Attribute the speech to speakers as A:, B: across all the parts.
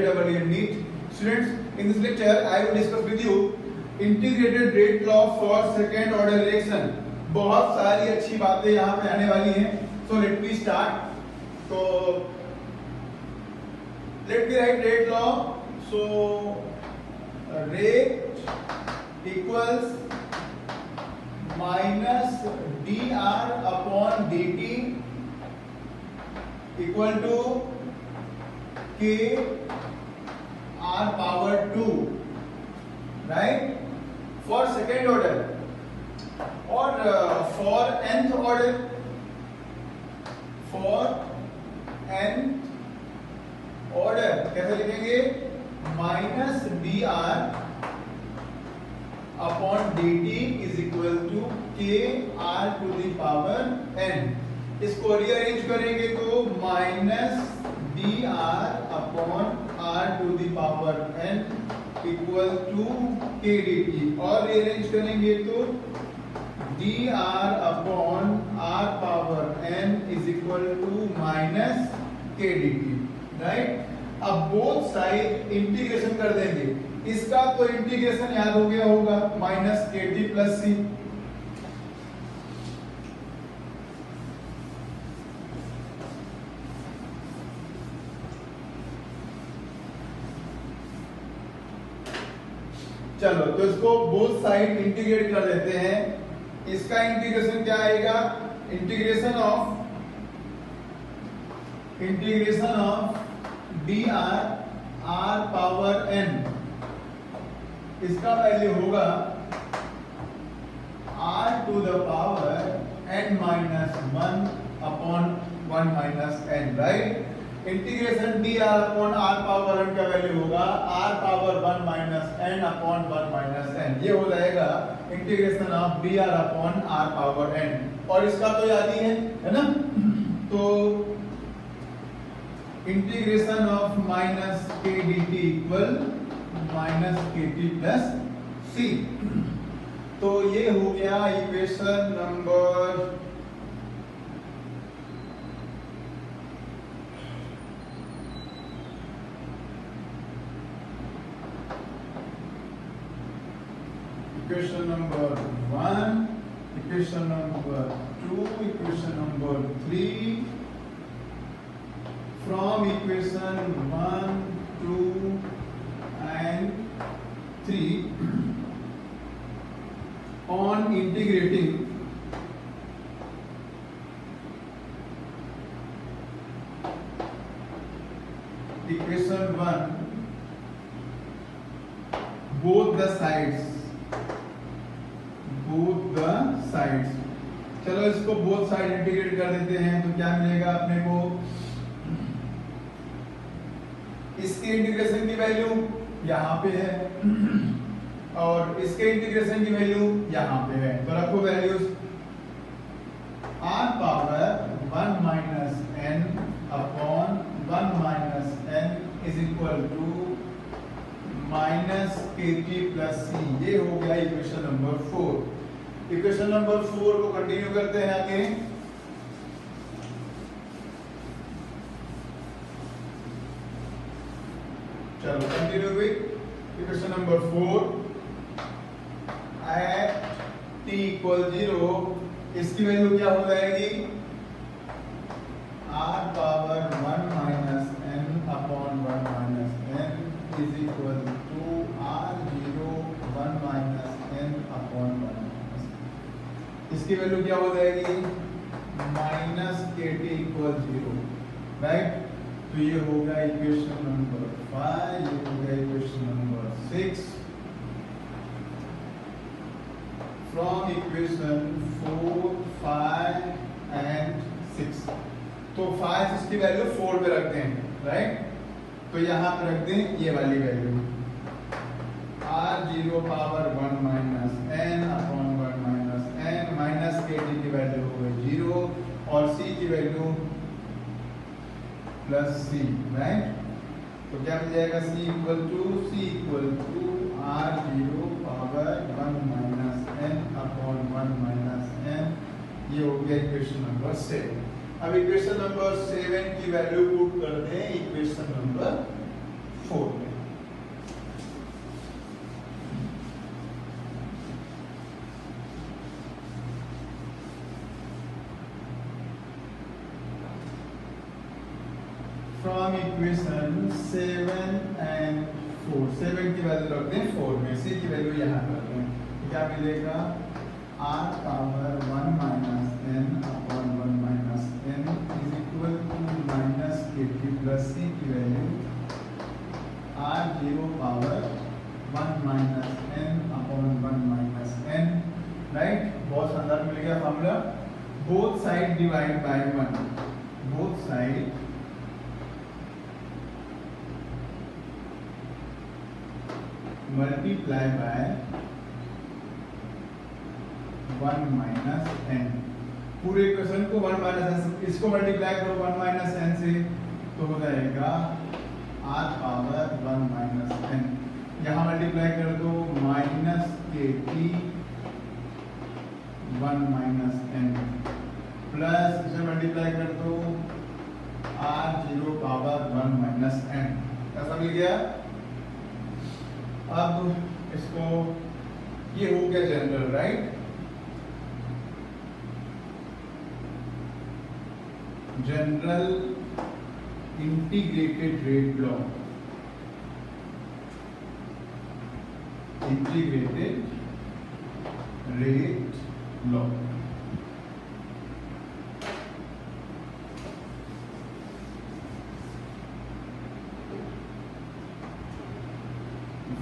A: NEET. Students, in this lecture, I will discuss with you integrated rate law for second order reaction. बहुत सारी अच्छी बातें यहाँ पे आने वाली हैं. So let me start. So let me write rate law. So rate equals minus dr upon dt equal to k r power 2, right, for second order. और for nth order, कैसे लिखेंगे? Minus D are upon D T is equal to K R to the power N. इसको rearrange करेंगे तो minus D are upon R to the power N equal to K D T, और rearrange करेंगे तो D are upon are power N is equal to minus के D T, right. अब both side integration कर देंगे. इसका तो integration याद हो गया होगा, माइनस के टी प्लस सी. चलो तो इसको बोथ साइड इंटीग्रेट कर देते हैं. इसका इंटीग्रेशन क्या आएगा? Integration of d r power n, इसका वैल्यू होगा r to the power n minus one upon one minus n, right. Integration d are upon are power n का वैल्यू होगा r power one minus n upon one minus n. ये हो जाएगा integration of d are upon are power n. और इसका तो याद ही है ना. तो इंटीग्रेशन ऑफ माइनस के D t equal minus k t plus सी. तो ये हो गया equation number equation number 1, equation number 2, equation number 3. From equation 1, 2 and 3 on integrating equation 1 both the sides. चलो इसको बोथ साइड इंटीग्रेट कर देते हैं तो क्या मिलेगा अपने को? इसके इंटीग्रेशन की वैल्यू यहाँ पे है और इसके इंटीग्रेशन की वैल्यू यहाँ पे है. तो रखो values. R power one minus n upon one minus n is equal to minus k t plus c. ये हो गया इक्वेशन नंबर 4. इक्वेशन नंबर 4 को कंटिन्यू करते हैं आगे. चलो continue with equation number 4. At t equal 0 इसकी वैल्यू क्या हो जाएगी? r power 1 minus n upon 1 minus n is equal to r0 1 minus n upon 1. इसकी वैल्यू क्या हो जाएगी? Minus k T equal 0, right. तो ये हो गया इक्वेशन नंबर 5, ये हो गया equation number 6. From equation 4, 5 and 6. तो 5 इसकी वैल्यू 4 पे रखते हैं, राइट. तो यहाँ पे रख दें ये वाली value r0 power 1 minus n upon 1 minus n. Minus k T की वैल्यू हो गई 0 और c की वैल्यू प्लस c, राइट. तो क्या मिल जाएगा? c equal to r0 power 1 minus n upon 1 minus n. ये हो गया इक्वेशन नंबर 7. अब इक्वेशन नंबर 7 की वैल्यू पुट कर दें इक्वेशन नंबर 4. हम इक्वेशन 7 एंड 4, 7 की वैल्यू रखते हैं 4 में, c की वैल्यू यहाँ करते हैं, तो क्या मिलेगा r power 1 minus n upon 1 minus n is equal to minus kt plus c की value r0 power 1 minus n upon 1 minus n, right. बहुत शानदार मिल गया formula. Both side divide by 1, both side multiply by 1 minus n। पूरे equation को 1 minus n, इसको multiply करो 1 minus n से, तो हो जाएगा r पावर 1 माइनस n। यहाँ मल्टीप्लाई कर दो minus kt 1 minus n plus इसे मल्टीप्लाई कर दो r0 पावर 1 माइनस n। कैसा मिल गया? अब इसको, ये हो गया general, right. General integrated rate law, integrated rate law.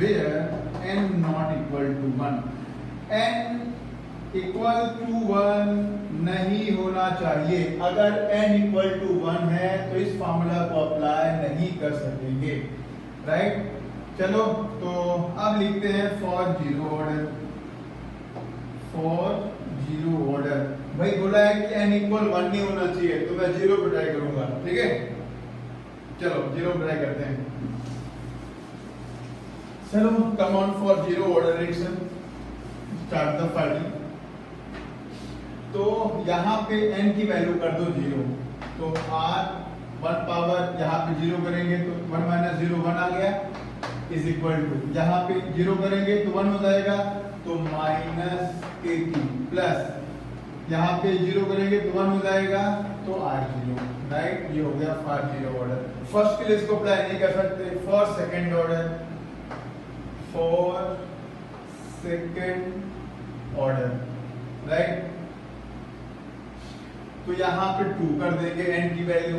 A: Where n not equal to 1, n equal to 1 नहीं होना चाहिए। अगर n इक्वल टू 1 है तो इस फॉर्मूला को अप्लाई नहीं कर सकेंगे, राइट। चलो तो अब लिखते हैं for zero order, for zero order. भाई बोला है कि n इक्वल 1 नहीं होना चाहिए, तो मैं जीरो पे ट्राई करूंगा, ठीक है। चलो जीरो पे ट्राई करते हैं। चलो come on for zero order reaction, start the party. तो यहाँ पे n की वैल्यू कर दो 0, तो r 1 पावर यहाँ पे 0 करेंगे तो 1 माइनस 0 1 आ गया, इज इक्वल टू यहाँ पे 0 करेंगे तो 1 हो जाएगा, तो माइनस kt प्लस यहाँ पे 0 करेंगे तो 1 हो जाएगा, तो r0, राइट। ये हो गया फॉर जीरो ऑर्डर। फर्स्ट के लिए इसको अप्लाई नहीं कर सकते, for second order, for second order, right. तो यहाँ पे 2 कर देंगे n की वैल्यू,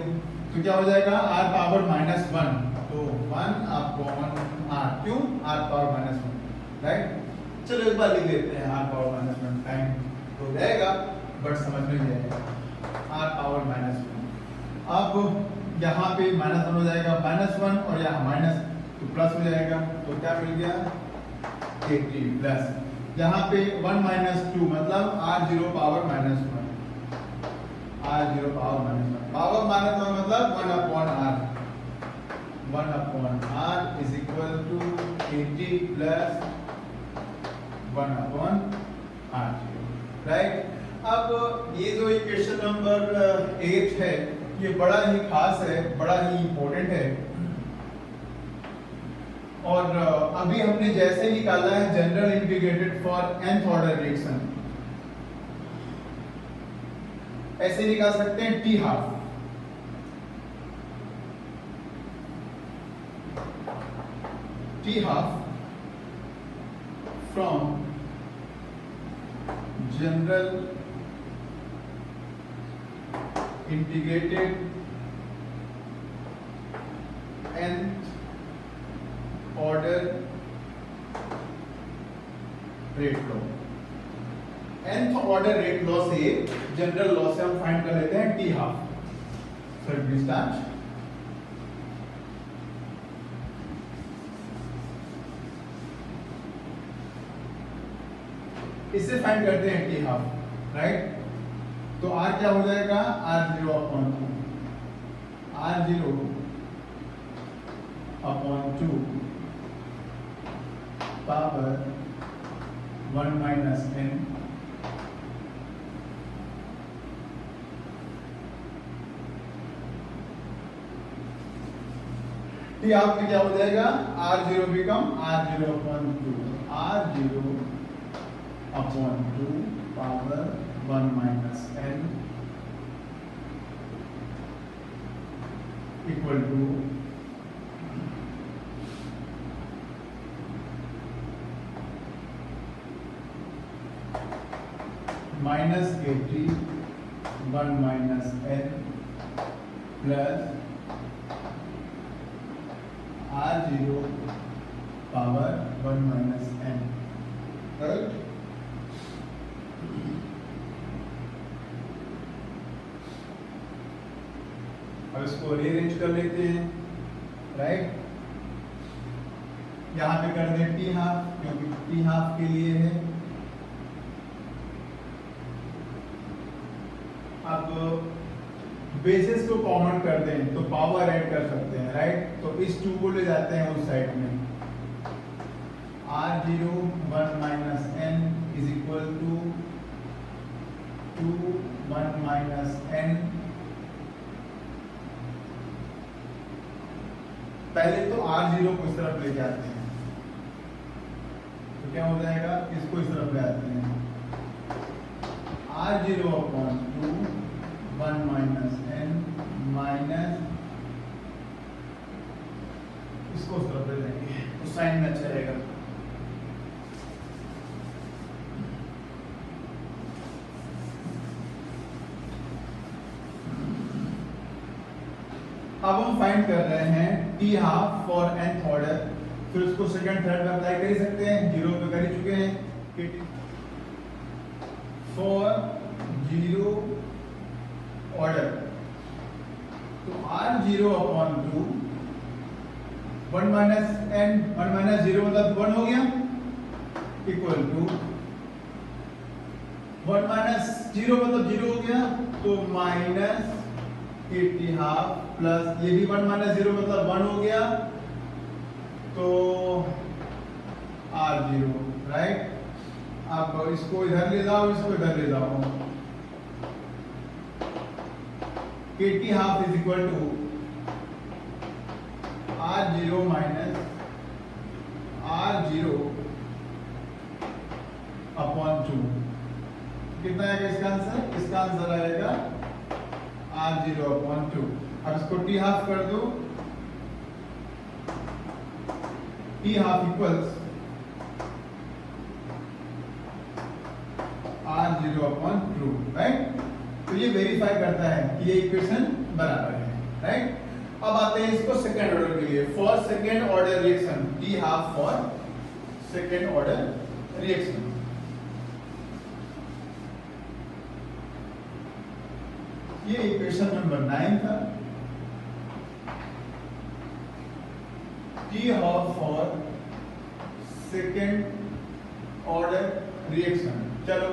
A: तो क्या हो जाएगा r पावर माइनस 1, तो 1 अपॉन r, क्यों r पावर माइनस 1, राइट। चलो एक बार लिख लेते हैं r पावर माइनस 1, टाइम तो जाएगा बट समझ में नहीं आएगा, r पावर माइनस 1। अब यहाँ पे माइनस 1 हो जाएगा, माइनस 1 और यहाँ माइनस, तो प्लस हो जाएगा, तो क्या मिल गया kt प्लस यहाँ पे 1 माइनस 2 मतलब r0 power minus 1, r0 power minus 1, power minus 1 मतलब 1 upon r, 1 upon r is equal to kt plus 1 upon r0, right. अब ये जो इक्वेशन नंबर 8 है, ये बड़ा ही खास है, बड़ा ही इंपॉर्टेंट है। और अभी हमने जैसे निकाला है general integrated for nth order reaction, ऐसे निकाल सकते हैं t half, t half from general integrated nth order rate law। nth order rate law से, जनरल लॉ से हम फाइंड कर लेते हैं t half. Sir please start. इससे फाइंड करते हैं टी हाफ, राइट। तो आर क्या हो जाएगा, r0 upon 2, r0 upon 2 power 1 minus n t half में क्या हो जाएगा, r0 become r0 upon 2, r0 upon 2 power 1 minus n equal to minus kt 1 minus n plus r0 power 1 minus n, right. अब इसको rearrange कर लेते हैं, right. यहां पे कर दें t हाफ, क्योंकि t हाफ के लिए है। अब बेसिस को कॉमन कर दें तो पावर ऐड कर सकते हैं, राइट। तो इस 2 को ले जाते हैं उस साइड में, r0 1 minus n is equal to 2 1 minus n। पहले तो r0 को इस तरफ लेके आते हैं, तो क्या हो जाएगा, इसको इस तरफ ले आते हैं, r0 upon 2 1 minus n minus, इसको उस तरफ ले लेंगे तो साइन में अच्छा रहेगा। अब हम फाइंड कर रहे हैं t half for nth order, फिर उसको सेकंड थर्ड में अप्लाई कर ही सकते हैं, 0 पे कर ही चुके हैं। फॉर 0 ऑर्डर तो r0 upon 2 1 minus n 1 minus 0 मतलब 1 हो गया, इक्वल टू 1 माइनस 0 मतलब 0 हो गया, तो माइनस kt हाफ प्लस ये भी 1 माइनस 0 मतलब 1 हो गया, तो r0, राइट। आप इसको इधर ले जाओ, इसको इधर ले जाओ, kt half is equal to r0 minus r0 upon 2। कितना आएगा इसका आंसर? इसका आंसर आएगा r0 अपॉन 2। अब इसको t हाफ कर दो, t half equals r0 upon 2, right. तो ये वेरीफाई करता है कि ये इक्वेशन बराबर है, राइट। अब आते हैं इसको सेकेंड ऑर्डर के लिए, for second order reaction, t half for second order reaction. ये इक्वेशन नंबर 9 था। t half for second order reaction. चलो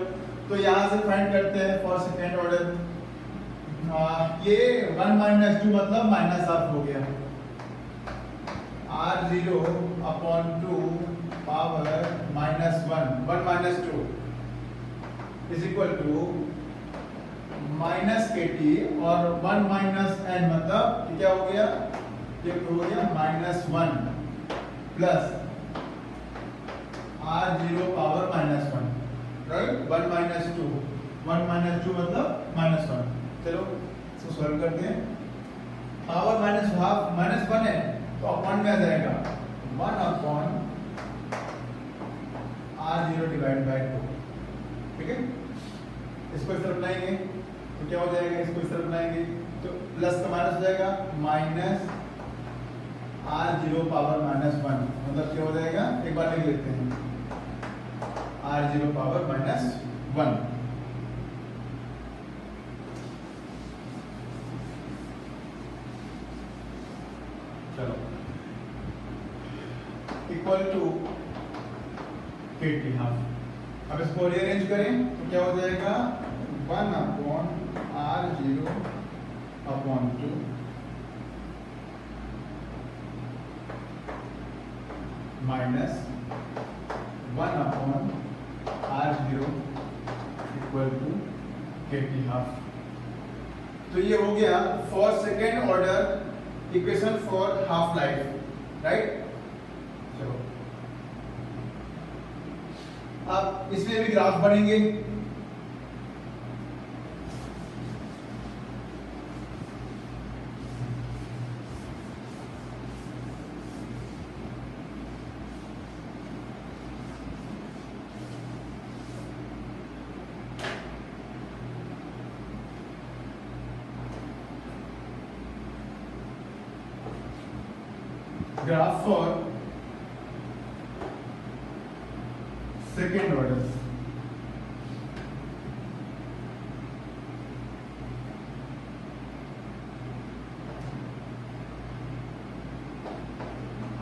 A: तो यहां से फाइंड करते हैं फॉर सेकेंड ऑर्डर। ये 1 माइनस 2 मतलब माइनस हाफ हो गया, r0 upon 2 power minus 1 1 minus 2 is equal to minus kt, और 1 माइनस n मतलब क्या हो गया, ये हो गया minus 1 plus r0 power minus 1, right. 1 minus 2 1 minus 2 मतलब माइनस 1। चलो इसको सॉल्व करते हैं। पावर माइनस हाफ माइनस 1 है तो अपॉन में आ जाएगा 1 अपॉन r0 डिवाइड बाय 2, ठीक है। इसको इस तरफ लाएंगे तो क्या हो जाएगा, इसको इस तरफ लाएंगे तो प्लस का माइनस हो जाएगा, माइनस r0 पावर माइनस 1 मतलब क्या हो जाएगा, एक बार लिख लेते हैं, r0 पावर माइनस 1। चलो इक्वल टू kt हाफ। अब इसको रीअरेंज करें तो क्या हो जाएगा, 1 upon r0 upon 2 minus 1 upon r0 equal to kt half. तो ये हो गया for second order equation for half life, right. चलो अब इसमें भी ग्राफ बनेंगे। Graph for second order.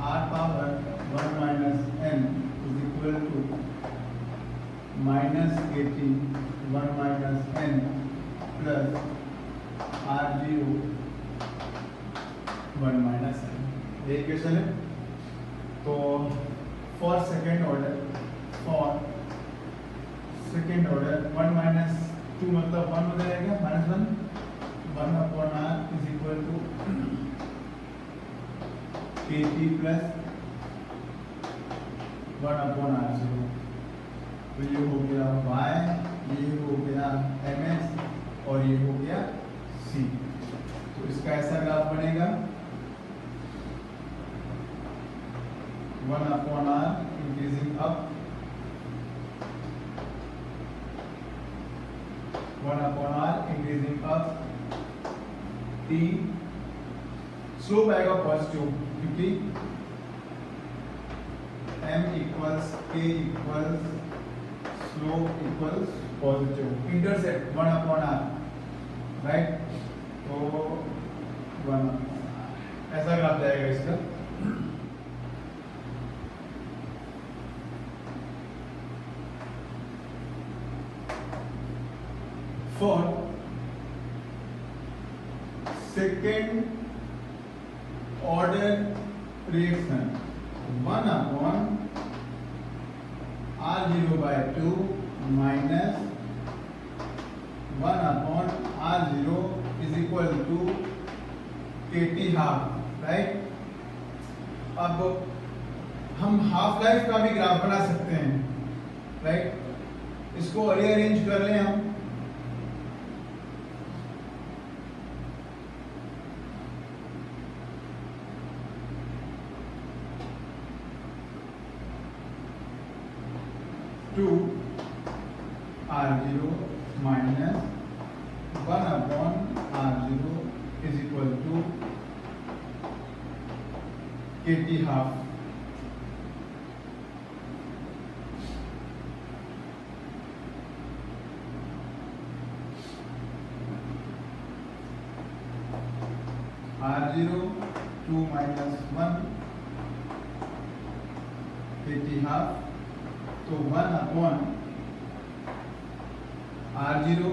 A: r power 1 minus n is equal to minus kt 1 minus n plus r0 1 minus n। ये इक्वेशन है। तो फॉर सेकेंड ऑर्डर 1 minus 2 मतलब 1 हो जाएगा, minus 1 upon r is equal to kt plus 1 upon r0। तो ये हो गया y, ये हो गया ms और ये हो गया c। तो इसका ऐसा ग्राफ बनेगा 1 upon r increasing up, 1 upon r increasing up, t slope आएगा पॉजिटिव क्योंकि m equals k equals slope equals positive, intercept 1 upon r, right. तो 1 ऐसा ग्राफ जाएगा इसका। For second order reaction 1 upon r0/2 minus 1 upon r0 is equal to kt half, right. अब हम half life का भी ग्राफ बना सकते हैं, राइट। इसको रीअरेंज कर लें हम। Two r0 minus 1 upon r0 is equal to kt half। r0 2 minus 1 kt half। तो 1 upon r0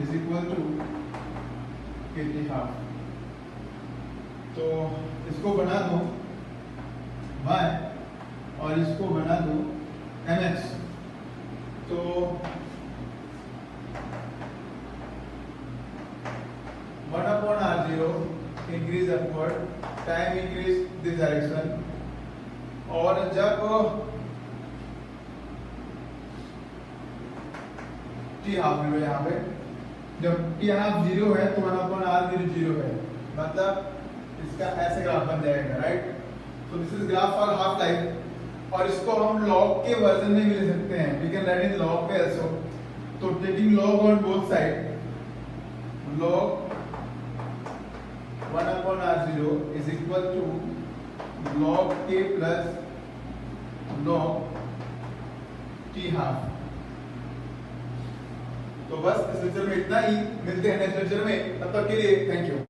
A: is equal to kt half। तो इसको बना दो y और इसको बना दो mx। तो 1 upon r0 increase upward, time increase this direction। और जब t हाफ है यहाँ पे, जब t हाफ 0 है तो 1 upon r0 0 है, मतलब इसका ऐसे ग्राफ बन जाएगा, राइट। तो this is graph for half life. और इसको हम लॉग के वर्जन में भी ले सकते हैं, we can write in log पे आल्सो। तो taking log on both side, log 1 upon r0 is equal to log k plus log t half। तो बस इस लेक्चर में इतना ही, मिलते हैं नेक्स्ट लेक्चर में, तब तक के लिए थैंक यू।